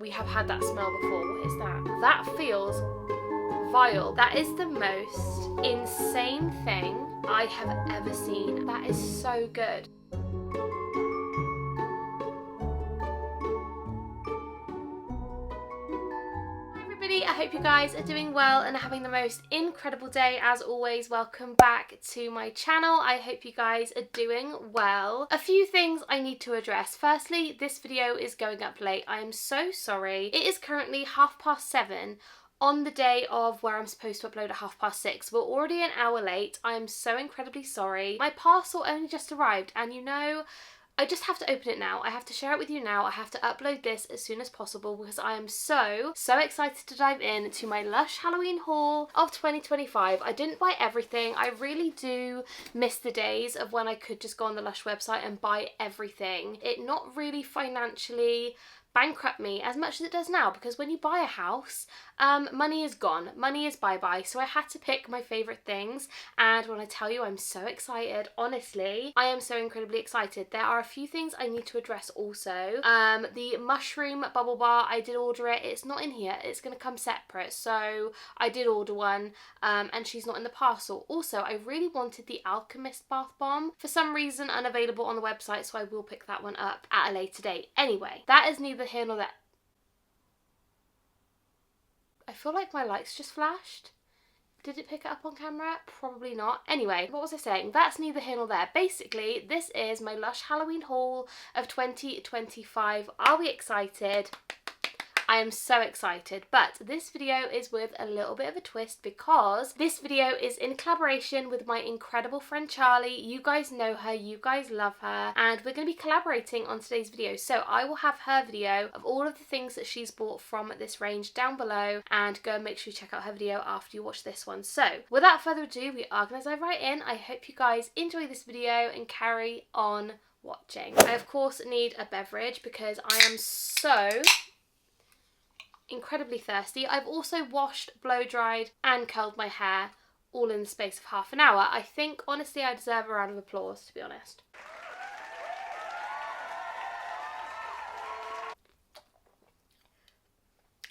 We have had that smell before. What is that? That feels vile. That is the most insane thing I have ever seen. That is so good. I hope you guys are doing well and having the most incredible day. As always, welcome back to my channel. I hope you guys are doing well. A few things I need to address. Firstly, this video is going up late. I am so sorry. It is currently 7:30 on the day of where I'm supposed to upload at 6:30. We're already an hour late. I am so incredibly sorry. My parcel only just arrived, and you know, I just have to open it now. I have to share it with you now. I have to upload this as soon as possible because I am so excited to dive in to my Lush Halloween haul of 2025. I didn't buy everything. I really do miss the days of when I could just go on the Lush website and buy everything. It not really financially bankrupt me as much as it does now, because when you buy a house, money is gone, money is bye-bye. So I had to pick my favorite things, and when I tell you I'm so excited, honestly, I am so incredibly excited. There are a few things I need to address also. The mushroom bubble bar, I did order it. It's not in here. It's going to come separate, so I did order one, and she's not in the parcel. Also, I really wanted the Alchemist bath bomb. For some reason, unavailable on the website, so I will pick that one up at a later date. Anyway, that is neither here nor there. I feel like my lights just flashed. Did it pick it up on camera? Probably not. Anyway, what was I saying? That's neither here nor there. Basically, this is my Lush Halloween haul of 2025. Are we excited? I am so excited, but this video is with a little bit of a twist because this video is in collaboration with my incredible friend Charlie. You guys know her, you guys love her, and we're going to be collaborating on today's video. So I will have her video of all of the things that she's bought from this range down below, and go and make sure you check out her video after you watch this one. So without further ado, we are going to dive right in. I hope you guys enjoy this video and carry on watching. I of course need a beverage because I am so incredibly thirsty. I've also washed, blow dried and curled my hair all in the space of half an hour. I think honestly I deserve a round of applause, to be honest.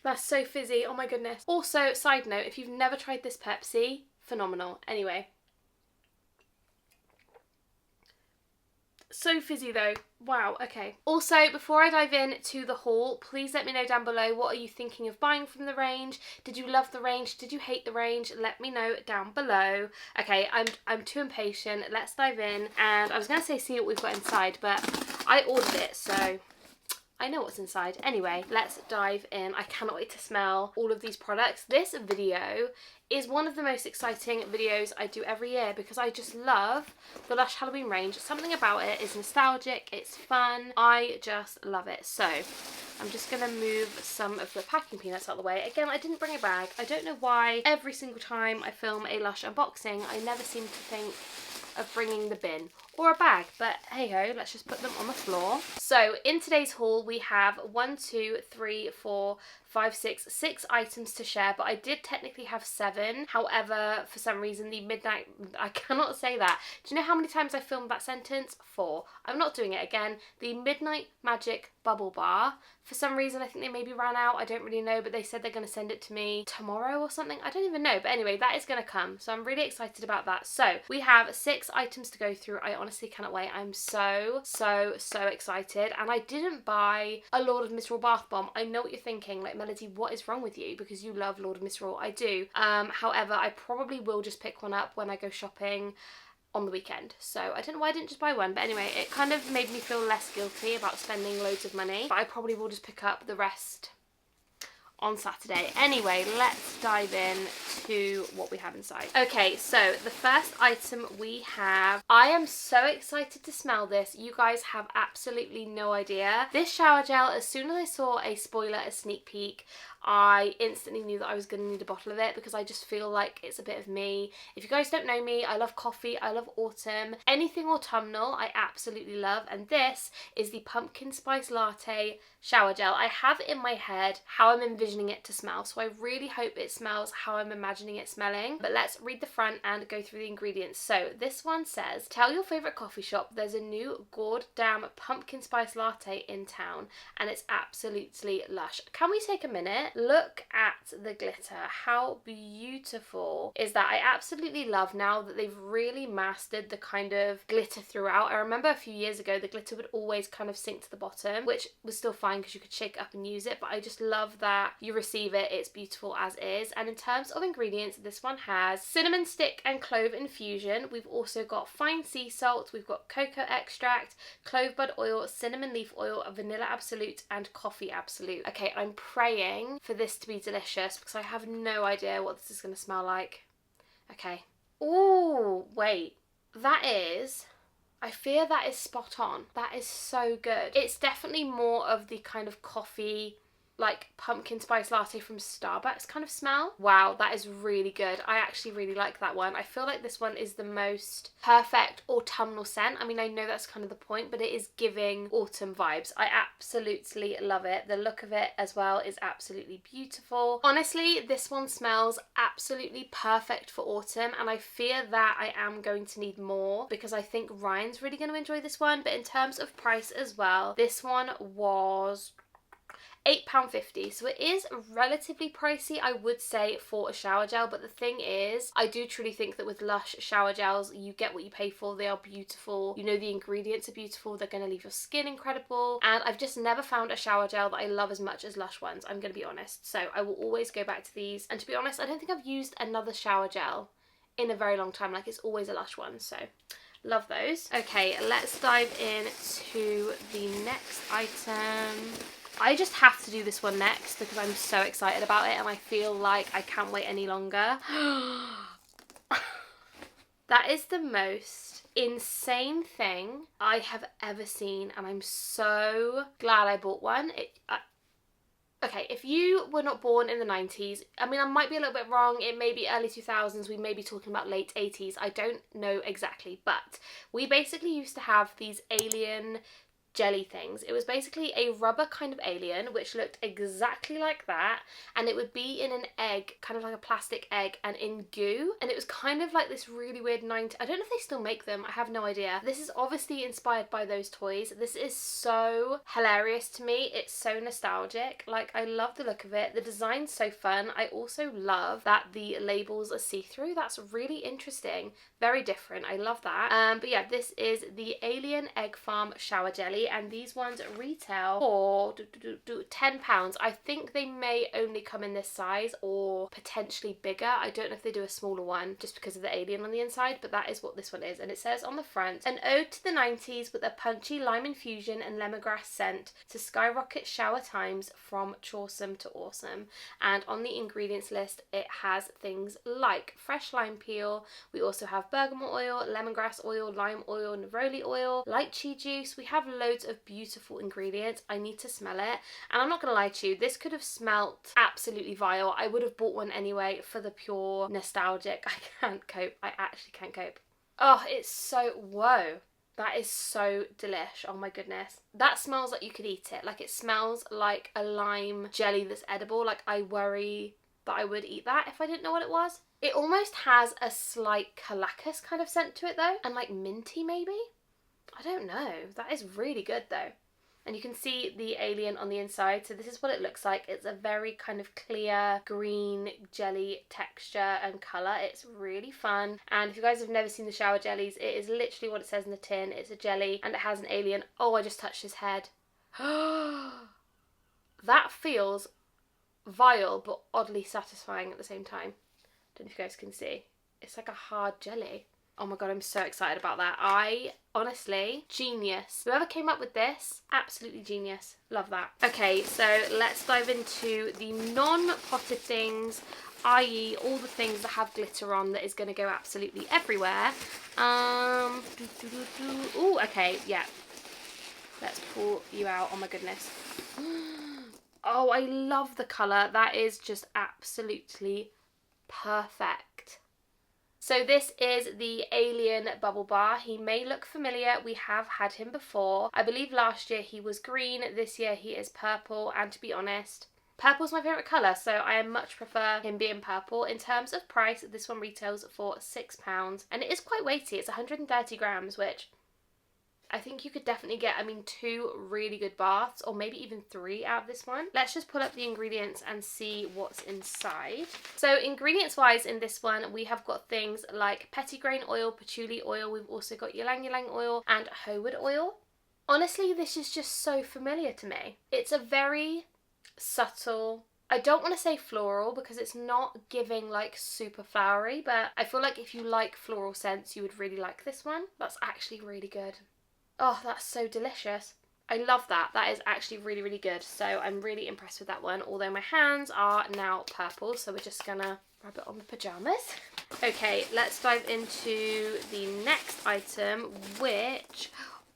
That's so fizzy, oh my goodness. Also, side note, if you've never tried this Pepsi, phenomenal. Anyway. So fizzy though. Wow, okay. Also, before I dive in to the haul, please let me know down below, what are you thinking of buying from the range? Did you love the range? Did you hate the range? Let me know down below. Okay, I'm too impatient. Let's dive in. And I was going to say see what we've got inside, but I ordered it, so I know what's inside. Anyway, let's dive in. I cannot wait to smell all of these products. This video is one of the most exciting videos I do every year because I just love the Lush Halloween range. Something about it is nostalgic, it's fun, I just love it. So I'm just going to move some of the packing peanuts out of the way. Again, I didn't bring a bag. I don't know why every single time I film a Lush unboxing, I never seem to think of bringing the bin or a bag, but hey ho, let's just put them on the floor. So in today's haul we have 6 items to share, but I did technically have 7. However, for some reason the midnight, I cannot say that. Do you know how many times I filmed that sentence? 4. I'm not doing it again. The Midnight Magic bubble bar, for some reason I think they maybe ran out, I don't really know, but they said they're going to send it to me tomorrow or something. I don't even know, but anyway, that is going to come, so I'm really excited about that. So we have 6 items to go through. I honestly cannot wait. I'm so excited, and I didn't buy a Lord of Misrule bath bomb. I know what you're thinking, like, Melody, what is wrong with you? Because you love Lord of Misrule. I do. However, I probably will just pick one up when I go shopping on the weekend. So I don't know why I didn't just buy one, but anyway, it kind of made me feel less guilty about spending loads of money, but I probably will just pick up the rest on Saturday. Anyway, let's dive in to what we have inside. Okay, so the first item we have, I am so excited to smell this. You guys have absolutely no idea. This shower gel, as soon as I saw a spoiler, a sneak peek, I instantly knew that I was going to need a bottle of it because I just feel like it's a bit of me. If you guys don't know me, I love coffee, I love autumn, anything autumnal I absolutely love, and this is the pumpkin spice latte shower gel. I have in my head how I'm envisioning envisioning it to smell. So I really hope it smells how I'm imagining it smelling. But let's read the front and go through the ingredients. So this one says, tell your favourite coffee shop there's a new gourd damn pumpkin spice latte in town and it's absolutely lush. Can we take a minute? Look at the glitter. How beautiful is that? I absolutely love now that they've really mastered the kind of glitter throughout. I remember a few years ago the glitter would always kind of sink to the bottom, which was still fine because you could shake it up and use it, but I just love that you receive it, it's beautiful as is. And in terms of ingredients, this one has cinnamon stick and clove infusion. We've also got fine sea salt, we've got cocoa extract, clove bud oil, cinnamon leaf oil, vanilla absolute and coffee absolute. Okay, I'm praying for this to be delicious because I have no idea what this is going to smell like. Okay. Oh, wait. That is... I fear that is spot on. That is so good. It's definitely more of the kind of coffee, like pumpkin spice latte from Starbucks kind of smell. Wow, that is really good. I actually really like that one. I feel like this one is the most perfect autumnal scent. I mean, I know that's kind of the point, but it is giving autumn vibes. I absolutely love it. The look of it as well is absolutely beautiful. Honestly, this one smells absolutely perfect for autumn, and I fear that I am going to need more because I think Ryan's really going to enjoy this one. But in terms of price as well, this one was £8.50, so it is relatively pricey, I would say, for a shower gel. But the thing is, I do truly think that with Lush shower gels, you get what you pay for. They are beautiful, you know, the ingredients are beautiful, they're going to leave your skin incredible, and I've just never found a shower gel that I love as much as Lush ones, I'm going to be honest. So I will always go back to these, and to be honest, I don't think I've used another shower gel in a very long time. Like, it's always a Lush one, so love those. Okay, let's dive into the next item. I just have to do this one next because I'm so excited about it and I feel like I can't wait any longer. That is the most insane thing I have ever seen, and I'm so glad I bought one. Okay, if you were not born in the 90s, I mean, I might be a little bit wrong, it may be early 2000s, we may be talking about late 80s, I don't know exactly, but we basically used to have these alien jelly things. It was basically a rubber kind of alien which looked exactly like that, and it would be in an egg, kind of like a plastic egg, and in goo, and it was kind of like this really weird 90s, I don't know if they still make them, I have no idea. This is obviously inspired by those toys. This is so hilarious to me, it's so nostalgic. Like, I love the look of it, the design's so fun. I also love that the labels are see-through. That's really interesting, very different, I love that. But yeah, this is the Alien Egg Farm Shower Jelly, and these ones retail for £10. I think they may only come in this size or potentially bigger. I don't know if they do a smaller one just because of the alien on the inside, but that is what this one is. And it says on the front, an ode to the 90s with a punchy lime infusion and lemongrass scent to skyrocket shower times from chawsome to awesome. And on the ingredients list, it has things like fresh lime peel. We also have bergamot oil, lemongrass oil, lime oil, neroli oil, lychee juice. We have loads of beautiful ingredients. I need to smell it, and I'm not gonna lie to you, this could have smelt absolutely vile. I would have bought one anyway for the pure nostalgic. I can't cope. I actually can't cope. Oh, it's so, whoa. That is so delish. Oh my goodness. That smells like you could eat it. Like, it smells like a lime jelly that's edible. Like, I worry that I would eat that if I didn't know what it was. It almost has a slight Collis kind of scent to it though, and like minty maybe? I don't know. That is really good though. And you can see the alien on the inside. So this is what it looks like. It's a very kind of clear green jelly texture and colour. It's really fun. And if you guys have never seen the shower jellies, it is literally what it says in the tin. It's a jelly and it has an alien. Oh, I just touched his head. That feels vile but oddly satisfying at the same time. Don't know if you guys can see. It's like a hard jelly. Oh my god, I'm so excited about that. I, honestly, genius. Whoever came up with this, absolutely genius. Love that. Okay, so let's dive into the non-potted things, i.e. all the things that have glitter on that is going to go absolutely everywhere. Ooh, okay, yeah. Let's pull you out. Oh my goodness. Oh, I love the colour. That is just absolutely perfect. So this is the Alien Bubble Bar. He may look familiar. We have had him before. I believe last year he was green. This year he is purple. And to be honest, Purple's my favourite colour, so I much prefer him being purple. In terms of price, this one retails for £6, and it is quite weighty. It's 130 grams, which I think you could definitely get, 2 really good baths, or maybe even 3 out of this one. Let's just pull up the ingredients and see what's inside. So ingredients wise in this one, we have got things like petitgrain oil, patchouli oil, we've also got ylang ylang oil and howood oil. Honestly, this is just so familiar to me. It's a very subtle, I don't want to say floral because it's not giving like super flowery, but I feel like if you like floral scents, you would really like this one. That's actually really good. Oh, that's so delicious. I love that. That is actually really, really good. So I'm really impressed with that one, although my hands are now purple, so we're just gonna rub it on the pajamas. Okay, let's dive into the next item, which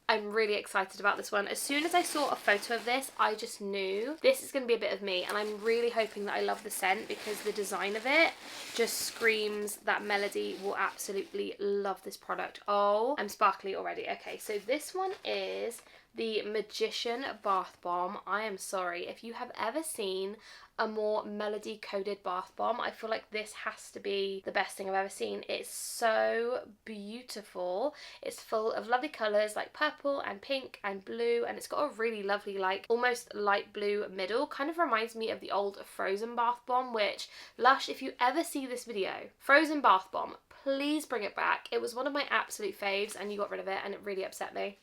I'm really excited about this one. As soon as I saw a photo of this, I just knew this is going to be a bit of me, and I'm really hoping that I love the scent because the design of it just screams that Melody will absolutely love this product. Oh, I'm sparkly already. Okay, so this one is the Magician Bath Bomb. I am sorry, if you have ever seen a more Melody coded bath bomb, I feel like this has to be the best thing I've ever seen. It's so beautiful. It's full of lovely colours like purple and pink and blue, and it's got a really lovely like almost light blue middle. Kind of reminds me of the old Frozen bath bomb, which Lush, if you ever see this video, Frozen bath bomb, please bring it back. It was one of my absolute faves and you got rid of it and it really upset me.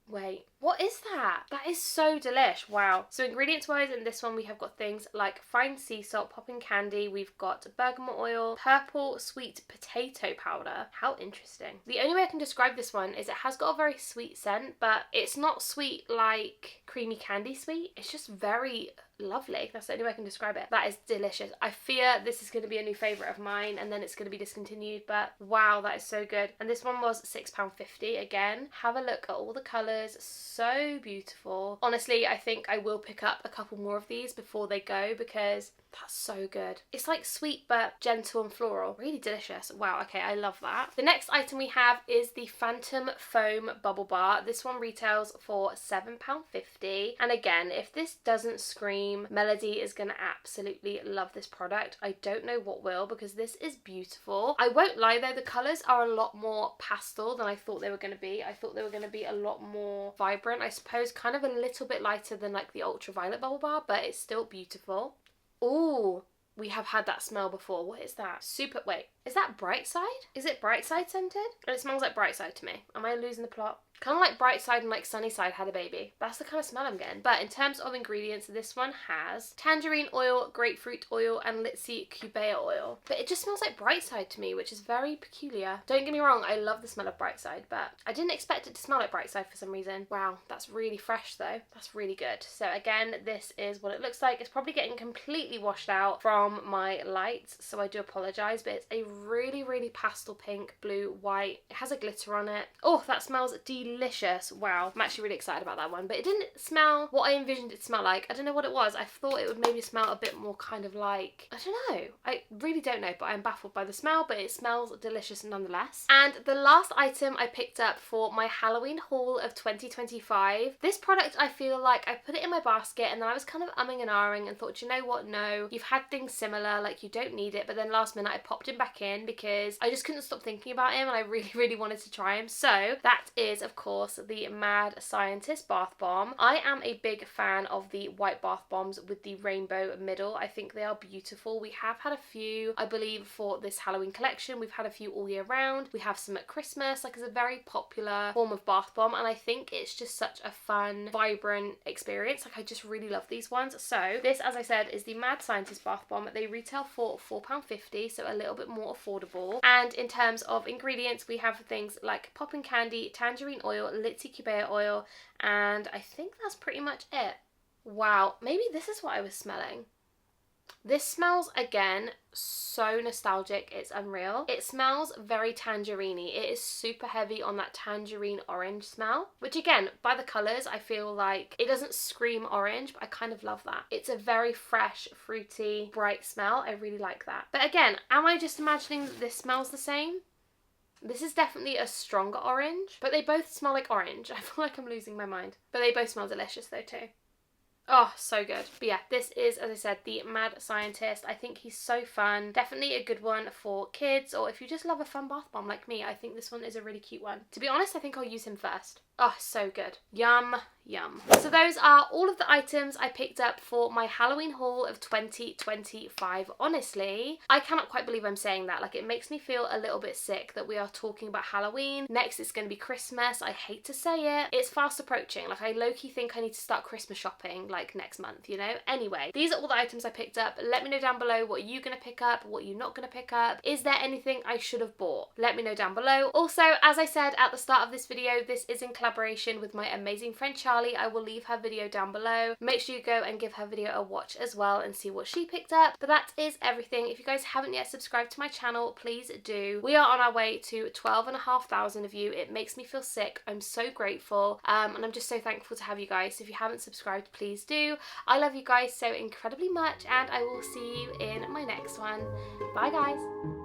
Wait, what is that? That is so delish. Wow. So ingredients wise in this one, we have got things like fine sea salt, popping candy, we've got bergamot oil, purple sweet potato powder. How interesting. The only way I can describe this one is it has got a very sweet scent, but it's not sweet like creamy candy sweet. It's just very lovely. That's the only way I can describe it. That is delicious. I fear this is going to be a new favourite of mine and then it's going to be discontinued, but wow, that is so good. And this one was £6.50. Again, have a look at all the colours. So beautiful. Honestly, I think I will pick up a couple more of these before they go because that's so good. It's like sweet but gentle and floral. Really delicious. Wow, okay, I love that. The next item we have is the Phantom Foam Bubble Bar. This one retails for £7.50. And again, if this doesn't scream, Melody is going to absolutely love this product. I don't know what will because this is beautiful. I won't lie though, the colours are a lot more pastel than I thought they were going to be. I thought they were going to be a lot more vibrant, I suppose, kind of a little bit lighter than like the ultraviolet bubble bar, but it's still beautiful. Ooh, we have had that smell before. What is that? Super, wait, is that Brightside? Is it Brightside scented? And it smells like Brightside to me. Am I losing the plot? Kind of like Brightside and like Sunnyside had a baby. That's the kind of smell I'm getting. But in terms of ingredients, this one has tangerine oil, grapefruit oil, and Litsi Cubea oil. But it just smells like Brightside to me, which is very peculiar. Don't get me wrong, I love the smell of Brightside, but I didn't expect it to smell like Brightside for some reason. Wow, that's really fresh though. That's really good. So again, this is what it looks like. It's probably getting completely washed out from my lights, so I do apologise, but it's a really, really pastel pink, blue, white. It has a glitter on it. Oh, that smells delicious. Wow, I'm actually really excited about that one, but it didn't smell what I envisioned it to smell like. I don't know what it was. I thought it would maybe smell a bit more kind of like, I don't know. I really don't know, but I'm baffled by the smell, but it smells delicious nonetheless. And the last item I picked up for my Halloween haul of 2025, this product, I feel like I put it in my basket and then I was kind of umming and ahhing and thought, you know what, no, you've had things similar, like you don't need it, but then last minute I popped him back in because I just couldn't stop thinking about him and I really, really wanted to try him. So that is, of course, the Mad Scientist Bath Bomb. I am a big fan of the white bath bombs with the rainbow middle. I think they are beautiful. We have had a few, I believe, for this Halloween collection. We've had a few all year round. We have some at Christmas. Like, it's a very popular form of bath bomb and I think it's just such a fun, vibrant experience. Like, I just really love these ones. So this, as I said, is the Mad Scientist Bath Bomb. They retail for £4.50, so a little bit more affordable. And in terms of ingredients, we have things like popping candy, tangerine oil, Litsi Cubea oil, and I think that's pretty much it. Wow, maybe this is what I was smelling. This smells, again, so nostalgic, it's unreal. It smells very tangerine-y. It is super heavy on that tangerine orange smell, which again, by the colours, I feel like it doesn't scream orange, but I kind of love that. It's a very fresh, fruity, bright smell. I really like that. But again, am I just imagining that this smells the same? This is definitely a stronger orange, but they both smell like orange. I feel like I'm losing my mind. But they both smell delicious though too. Oh, so good. But yeah, this is, as I said, the Mad Scientist. I think he's so fun. Definitely a good one for kids, or if you just love a fun bath bomb like me, I think this one is a really cute one. To be honest, I think I'll use him first. Oh, so good. Yum, yum. So those are all of the items I picked up for my Halloween haul of 2025. Honestly, I cannot quite believe I'm saying that. Like, it makes me feel a little bit sick that we are talking about Halloween. Next, it's going to be Christmas. I hate to say it. It's fast approaching. Like, I low-key think I need to start Christmas shopping, like, next month, you know? Anyway, these are all the items I picked up. Let me know down below what you're going to pick up, what you're not going to pick up. Is there anything I should have bought? Let me know down below. Also, as I said at the start of this video, this is in collaboration with my amazing friend Charlie. I will leave her video down below. Make sure you go and give her video a watch as well and see what she picked up. But that is everything. If you guys haven't yet subscribed to my channel, please do. We are on our way to 12,500 of you. It makes me feel sick. I'm so grateful, and I'm just so thankful to have you guys. So if you haven't subscribed, please do. I love you guys so incredibly much, and I will see you in my next one. Bye guys.